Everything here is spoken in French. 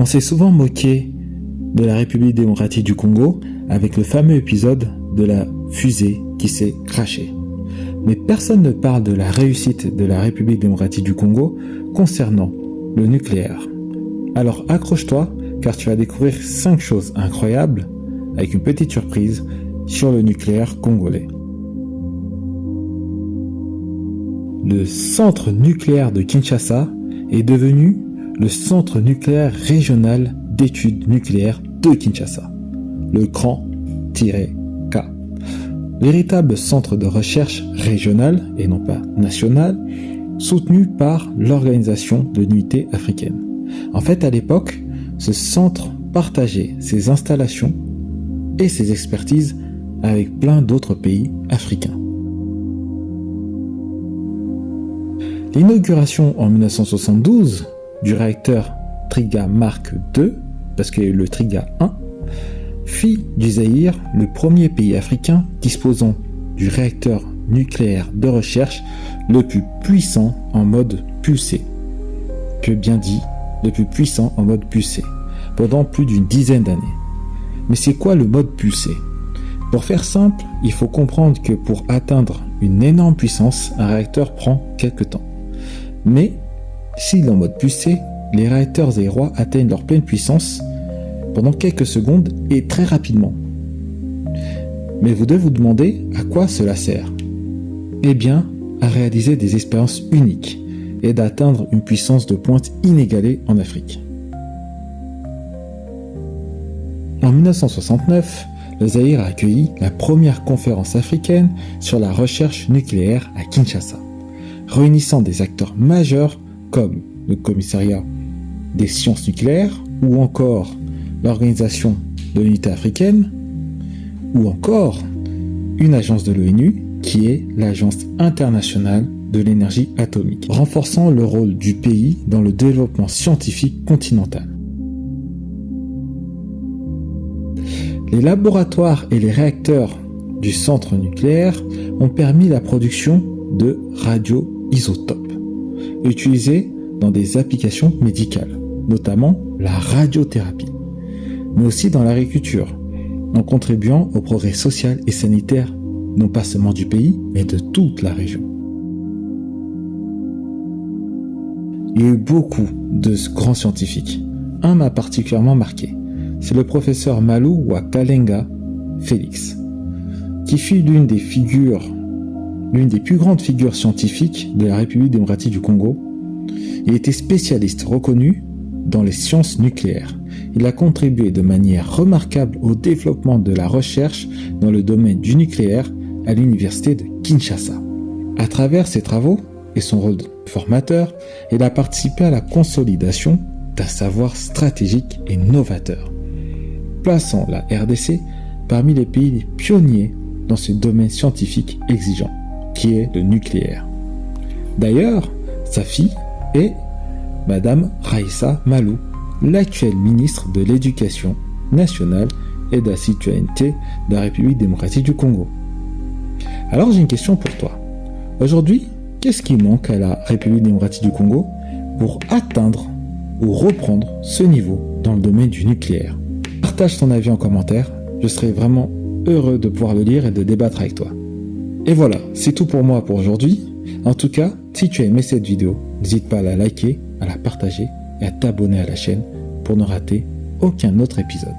On s'est souvent moqué de la République démocratique du Congo avec le fameux épisode de la fusée qui s'est crashée. Mais personne ne parle de la réussite de la République démocratique du Congo concernant le nucléaire. Alors accroche-toi car tu vas découvrir 5 choses incroyables avec une petite surprise sur le nucléaire congolais. Le centre nucléaire de Kinshasa est devenu le centre nucléaire régional d'études nucléaires de Kinshasa, le CRAN-K. Véritable centre de recherche régional et non pas national, soutenu par l'Organisation de l'Unité africaine. En fait, à l'époque, ce centre partageait ses installations et ses expertises avec plein d'autres pays africains. L'inauguration en 1972 du réacteur Triga Mark II, parce qu'il y a eu le Triga 1, fit du Zaïre le premier pays africain disposant du réacteur nucléaire de recherche le plus puissant en mode pulsé. J'ai bien dit, le plus puissant en mode pulsé, pendant plus d'une dizaine d'années. Mais c'est quoi le mode pulsé ? Pour faire simple, il faut comprendre que pour atteindre une énorme puissance, un réacteur prend quelques temps. Mais, s'il est en mode pulsé, les réacteurs zaïrois atteignent leur pleine puissance pendant quelques secondes et très rapidement. Mais vous devez vous demander à quoi cela sert ? Eh bien, à réaliser des expériences uniques et d'atteindre une puissance de pointe inégalée en Afrique. En 1969, le Zaïre a accueilli la première conférence africaine sur la recherche nucléaire à Kinshasa, réunissant des acteurs majeurs comme le Commissariat des sciences nucléaires ou encore l'Organisation de l'Unité africaine ou encore une agence de l'ONU qui est l'Agence internationale de l'énergie atomique, renforçant le rôle du pays dans le développement scientifique continental. Les laboratoires et les réacteurs du centre nucléaire ont permis la production de radioisotopes, utilisés dans des applications médicales, notamment la radiothérapie, mais aussi dans l'agriculture, en contribuant au progrès social et sanitaire, non pas seulement du pays, mais de toute la région. Il y a eu beaucoup de grands scientifiques. Un m'a particulièrement marqué. C'est le professeur Malou Wakalenga Félix, qui fut l'une des plus grandes figures scientifiques de la République démocratique du Congo. Il était spécialiste reconnu dans les sciences nucléaires. Il a contribué de manière remarquable au développement de la recherche dans le domaine du nucléaire à l'université de Kinshasa. À travers ses travaux et son rôle de formateur, il a participé à la consolidation d'un savoir stratégique et novateur, plaçant la RDC parmi les pays les pionniers dans ce domaine scientifique exigeant, qui est le nucléaire. D'ailleurs, sa fille est Madame Raissa Malou, l'actuelle ministre de l'Éducation nationale et de la citoyenneté de la République démocratique du Congo. Alors j'ai une question pour toi. Aujourd'hui, qu'est-ce qui manque à la République démocratique du Congo pour atteindre ou reprendre ce niveau dans le domaine du nucléaire ? Partage ton avis en commentaire, je serai vraiment heureux de pouvoir le lire et de débattre avec toi. Et voilà, c'est tout pour moi pour aujourd'hui. En tout cas, si tu as aimé cette vidéo, n'hésite pas à la liker, à la partager et à t'abonner à la chaîne pour ne rater aucun autre épisode.